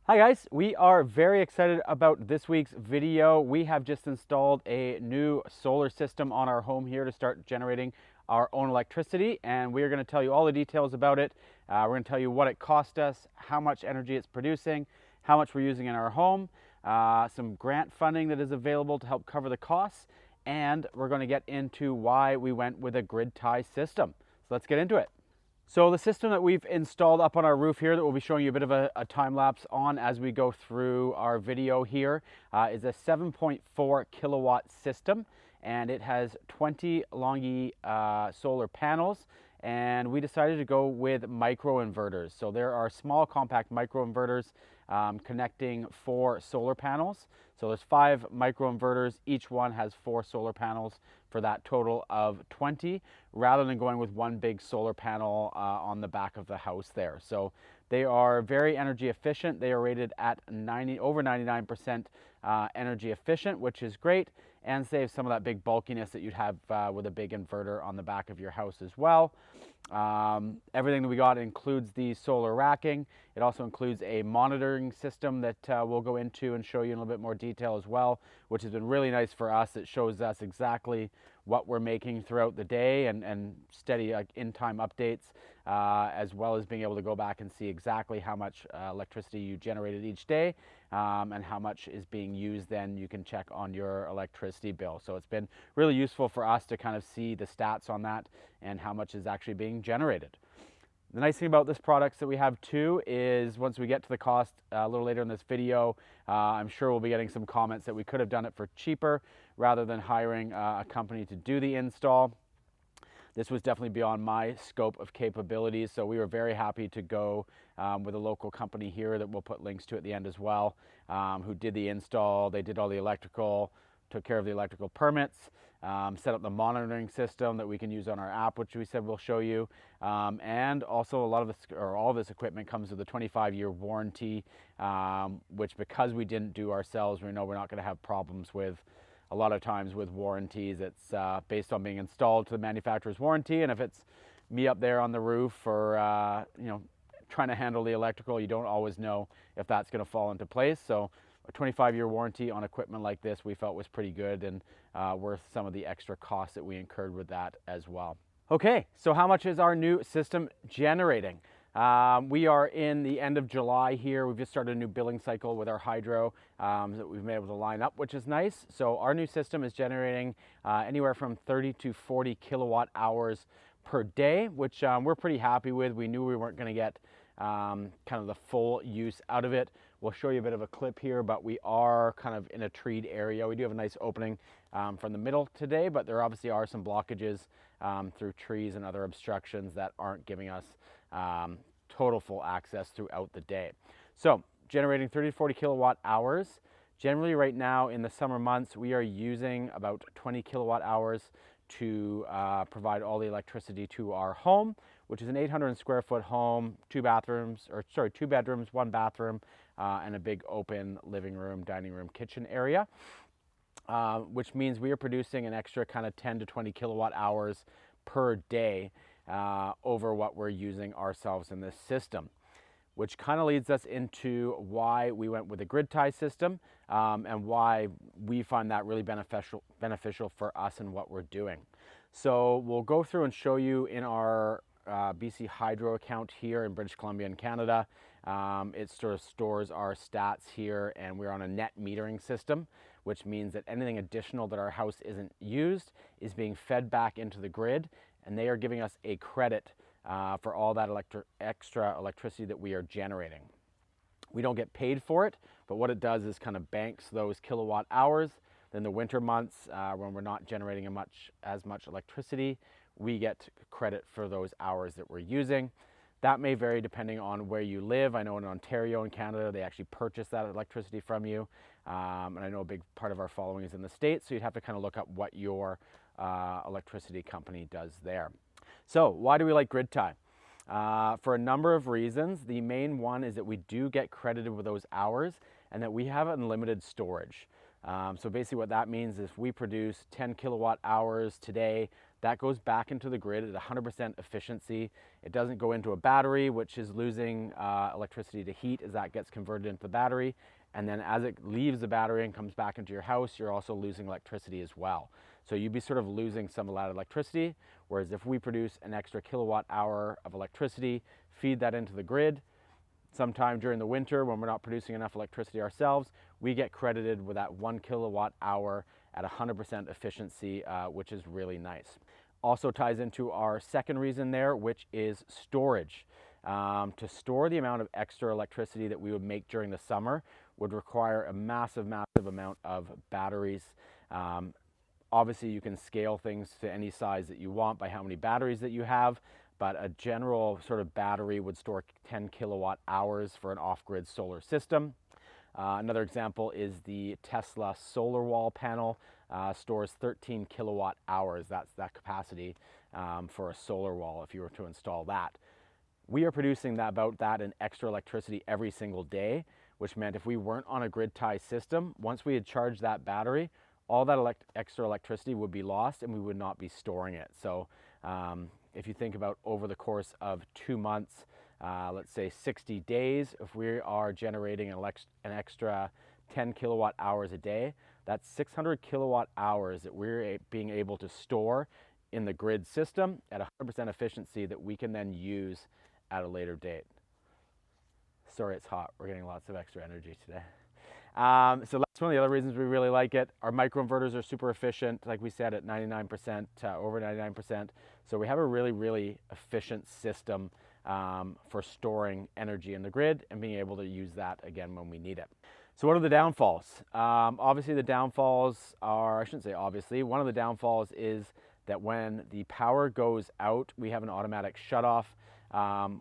Hi guys, we are very excited about this week's video. We have just installed a new solar system on our home here to start generating our own electricity, and we are going to tell you all the details about it. We're going to tell you what it cost us, how much energy it's producing, how much we're using in our home, some grant funding that is available to help cover the costs, and we're going to get into why we went with a grid tie system. So let's get into it. So the system that we've installed up on our roof here that we'll be showing you a bit of a time lapse on as we go through our video here is a 7.4 kilowatt system, and it has 20 Longi solar panels, and we decided to go with micro inverters. So there are small compact micro inverters connecting 4 solar panels. So there's 5 micro inverters, each one has 4 solar panels for that total of 20, rather than going with one big solar panel on the back of the house there. So they are very energy efficient. They are rated at over 99% energy efficient, which is great, and saves some of that big bulkiness that you'd have with a big inverter on the back of your house as well. Everything that we got includes the solar racking. It also includes a monitoring system that we'll go into and show you in a little bit more detail as well, which has been really nice for us. It shows us exactly what we're making throughout the day and steady in-time updates, as well as being able to go back and see exactly how much electricity you generated each day, and how much is being used. Then you can check on your electricity bill. So it's been really useful for us to kind of see the stats on that and how much is actually being generated. The nice thing about this product that we have too is once we get to the cost a little later in this video, I'm sure we'll be getting some comments that we could have done it for cheaper rather than hiring a company to do the install. This was definitely beyond my scope of capabilities, so we were very happy to go with a local company here that we'll put links to at the end as well, who did the install. They did all the electrical, took care of the electrical permits, set up the monitoring system that we can use on our app, which we said we'll show you, and also a lot of this, or all of this equipment comes with a 25-year warranty, which because we didn't do ourselves, we know we're not going to have problems with. A lot of times with warranties, it's based on being installed to the manufacturer's warranty, and if it's me up there on the roof or trying to handle the electrical, you don't always know if that's going to fall into place. So a 25-year warranty on equipment like this we felt was pretty good and worth some of the extra costs that we incurred with that as well. Okay, so how much is our new system generating? We are in the end of July here. We've just started a new billing cycle with our hydro that we've been able to line up, which is nice. So our new system is generating anywhere from 30 to 40 kilowatt hours per day, which we're pretty happy with. We knew we weren't going to get kind of the full use out of it. We'll show you a bit of a clip here, but we are kind of in a treed area. We do have a nice opening from the middle today, but there obviously are some blockages through trees and other obstructions that aren't giving us total full access throughout the day. So generating 30 to 40 kilowatt hours. Generally right now in the summer months, we are using about 20 kilowatt hours to provide all the electricity to our home, which is an 800 square foot home, 2 bedrooms, 1 bathroom, and a big open living room, dining room, kitchen area, which means we are producing an extra kind of 10 to 20 kilowatt hours per day over what we're using ourselves in this system, which kind of leads us into why we went with a grid tie system and why we find that really beneficial for us and what we're doing. So we'll go through and show you in our BC Hydro account here in British Columbia in Canada. It sort of stores our stats here, and we're on a net metering system, which means that anything additional that our house isn't used is being fed back into the grid, and they are giving us a credit for all that extra electricity that we are generating. We don't get paid for it, but what it does is kind of banks those kilowatt hours. Then the winter months, when we're not generating as much electricity, we get credit for those hours that we're using. That may vary depending on where you live. I know in Ontario and Canada, they actually purchase that electricity from you. And I know a big part of our following is in the States, so you'd have to kind of look up what your electricity company does there. So why do we like grid tie? For a number of reasons. The main one is that we do get credited with those hours and that we have unlimited storage. So basically what that means is if we produce 10 kilowatt hours today, that goes back into the grid at 100% efficiency. It doesn't go into a battery, which is losing electricity to heat as that gets converted into the battery. And then as it leaves the battery and comes back into your house, you're also losing electricity as well. So you'd be sort of losing some of that electricity, whereas if we produce an extra kilowatt hour of electricity, feed that into the grid, sometime during the winter when we're not producing enough electricity ourselves, we get credited with that 1 kilowatt hour at 100% efficiency, which is really nice. Also ties into our second reason there, which is storage. To store the amount of extra electricity that we would make during the summer would require a massive, massive amount of batteries. Obviously, you can scale things to any size that you want by how many batteries that you have, but a general sort of battery would store 10 kilowatt hours for an off-grid solar system. Another example is the Tesla solar wall panel stores 13 kilowatt hours. That's that capacity for a solar wall if you were to install that. We are producing about that in extra electricity every single day, which meant if we weren't on a grid tie system, once we had charged that battery, all that extra electricity would be lost and we would not be storing it. So if you think about over the course of 2 months, let's say 60 days, if we are generating an extra 10 kilowatt hours a day, that's 600 kilowatt hours that we're being able to store in the grid system at 100% efficiency that we can then use at a later date. Sorry, it's hot. We're getting lots of extra energy today. So that's one of the other reasons we really like it. Our microinverters are super efficient, like we said, at 99%, over 99%. So we have a really, really efficient system for storing energy in the grid and being able to use that again when we need it. So what are the downfalls? Obviously the downfalls are, I shouldn't say obviously, one of the downfalls is that when the power goes out, we have an automatic shutoff,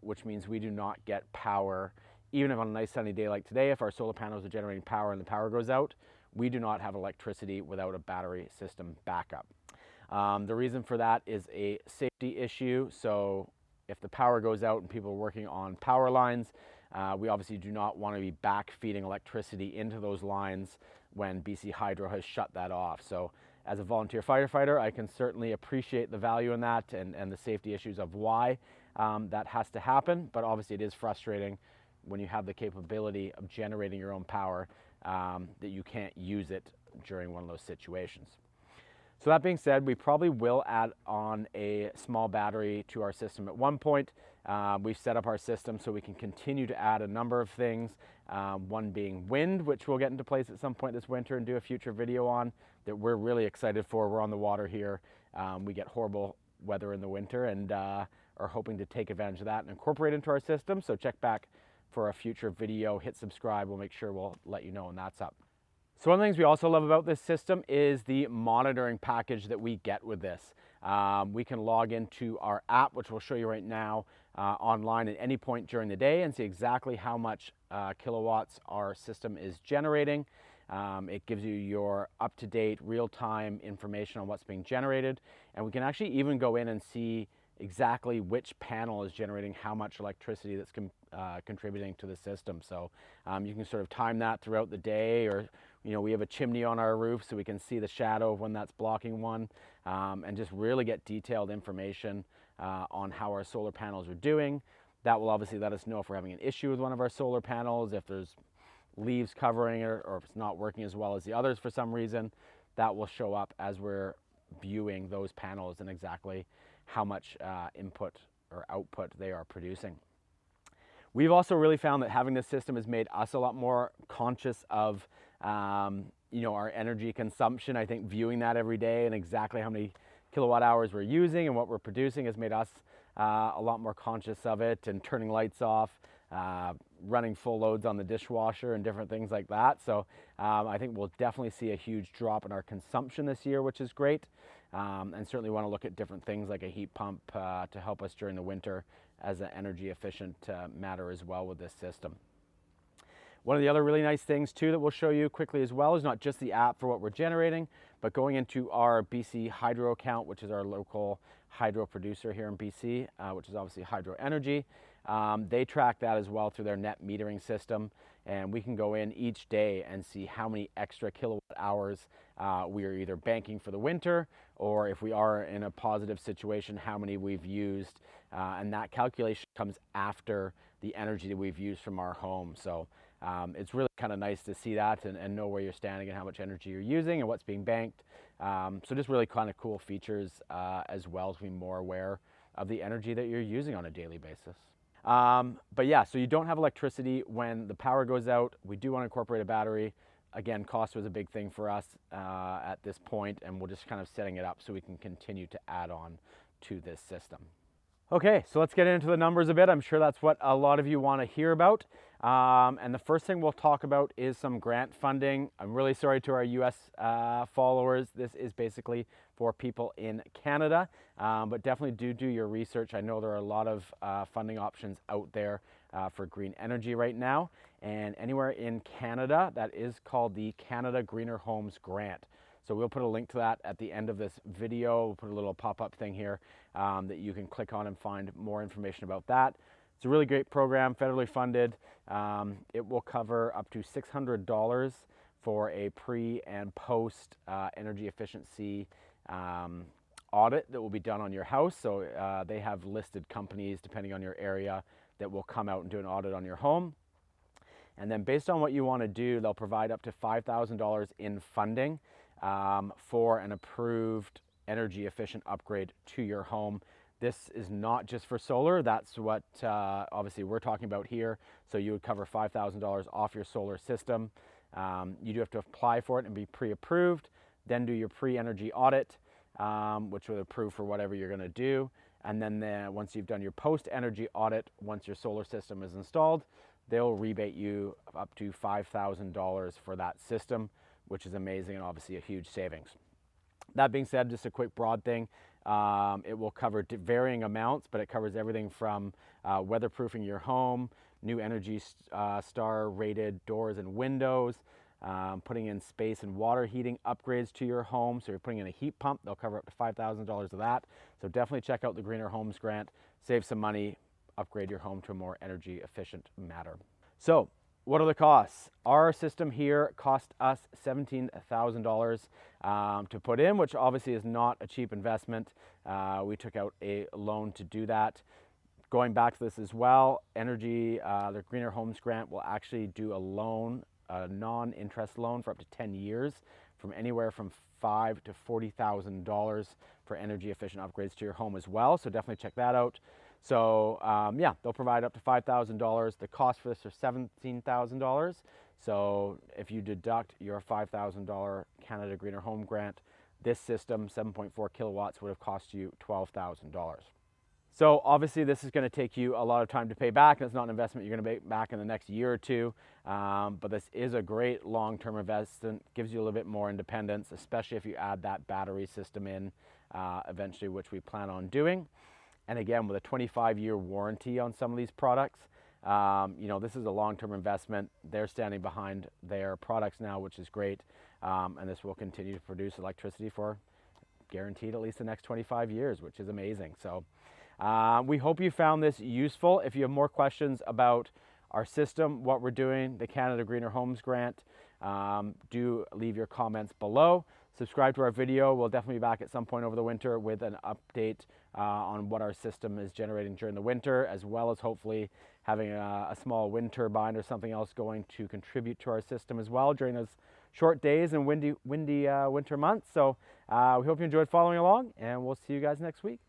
which means we do not get power. Even if on a nice sunny day like today, if our solar panels are generating power and the power goes out, we do not have electricity without a battery system backup. The reason for that is a safety issue. So if the power goes out and people are working on power lines, we obviously do not want to be back feeding electricity into those lines when BC Hydro has shut that off. So as a volunteer firefighter, I can certainly appreciate the value in that and the safety issues of why that has to happen. But obviously it is frustrating when you have the capability of generating your own power that you can't use it during one of those situations. So that being said, we probably will add on a small battery to our system at one point. We've set up our system so we can continue to add a number of things, one being wind, which we'll get into place at some point this winter and do a future video on, that we're really excited for. We're on the water here. We get horrible weather in the winter and are hoping to take advantage of that and incorporate it into our system. So check back for a future video, hit subscribe, we'll make sure we'll let you know when that's up. So one of the things we also love about this system is the monitoring package that we get with this. We can log into our app, which we'll show you right now, online at any point during the day and see exactly how much kilowatts our system is generating. It gives you your up-to-date, real-time information on what's being generated. And we can actually even go in and see exactly which panel is generating how much electricity that's contributing to the system. So you can sort of time that throughout the day, or we have a chimney on our roof so we can see the shadow of when that's blocking one, and just really get detailed information on how our solar panels are doing. That will obviously let us know if we're having an issue with one of our solar panels, if there's leaves covering it, or if it's not working as well as the others for some reason. That will show up as we're viewing those panels and exactly how much input or output they are producing. We've also really found that having this system has made us a lot more conscious of our energy consumption. I think viewing that every day and exactly how many kilowatt hours we're using and what we're producing has made us a lot more conscious of it, and turning lights off, running full loads on the dishwasher and different things like that. So I think we'll definitely see a huge drop in our consumption this year, which is great. And certainly want to look at different things like a heat pump to help us during the winter as an energy efficient matter as well with this system. One of the other really nice things too that we'll show you quickly as well is not just the app for what we're generating, but going into our BC Hydro account, which is our local hydro producer here in BC, which is obviously Hydro Energy. They track that as well through their net metering system, and we can go in each day and see how many extra kilowatt hours we are either banking for the winter, or if we are in a positive situation, how many we've used. And that calculation comes after the energy that we've used from our home. So it's really kind of nice to see that and know where you're standing and how much energy you're using and what's being banked. So just really kind of cool features as well to be more aware of the energy that you're using on a daily basis. But yeah, so you don't have electricity when the power goes out. We do want to incorporate a battery. Again, cost was a big thing for us at this point, and we're just kind of setting it up so we can continue to add on to this system. Okay, so let's get into the numbers a bit. I'm sure that's what a lot of you want to hear about. And the first thing we'll talk about is some grant funding. I'm really sorry to our US followers. This is basically for people in Canada, but definitely do your research. I know there are a lot of funding options out there for green energy right now. And anywhere in Canada, that is called the Canada Greener Homes Grant. So we'll put a link to that at the end of this video. We'll put a little pop-up thing here that you can click on and find more information about that. It's a really great program, federally funded. It will cover up to $600 for a pre and post energy efficiency audit that will be done on your house. So they have listed companies, depending on your area, that will come out and do an audit on your home. And then based on what you want to do, they'll provide up to $5,000 in funding for an approved energy efficient upgrade to your home. This is not just for solar. That's what obviously we're talking about here. So you would cover $5,000 off your solar system. You do have to apply for it and be pre-approved, then do your pre-energy audit, which will approve for whatever you're going to do. And then once you've done your post-energy audit, once your solar system is installed, they'll rebate you up to $5,000 for that system, which is amazing and obviously a huge savings. That being said, just a quick broad thing, it will cover varying amounts, but it covers everything from weatherproofing your home, new Energy Star rated doors and windows, putting in space and water heating upgrades to your home. So you're putting in a heat pump, they'll cover up to $5,000 of that. So definitely check out the Greener Homes Grant, save some money, upgrade your home to a more energy efficient manner. So what are the costs? Our system here cost us $17,000 to put in, which obviously is not a cheap investment. We took out a loan to do that. Going back to this as well, the Greener Homes Grant will actually do a loan, a non-interest loan for up to 10 years, from anywhere from $5,000 to $40,000 for energy efficient upgrades to your home as well. So definitely check that out. So yeah, they'll provide up to $5,000. The cost for this is $17,000. So if you deduct your $5,000 Canada Greener Home Grant, this system, 7.4 kilowatts, would have cost you $12,000. So obviously this is going to take you a lot of time to pay back, and it's not an investment you're going to pay back in the next year or two, but this is a great long-term investment, gives you a little bit more independence, especially if you add that battery system in eventually, which we plan on doing. And again, with a 25-year warranty on some of these products, you know, this is a long-term investment. They're standing behind their products now, which is great, and this will continue to produce electricity for guaranteed at least the next 25 years, which is amazing. So we hope you found this useful. If you have more questions about our system, what we're doing, the Canada Greener Homes Grant, do leave your comments below. Subscribe to our video. We'll definitely be back at some point over the winter with an update on what our system is generating during the winter, as well as hopefully having a small wind turbine or something else going to contribute to our system as well during those short days and windy winter months. So we hope you enjoyed following along, and we'll see you guys next week.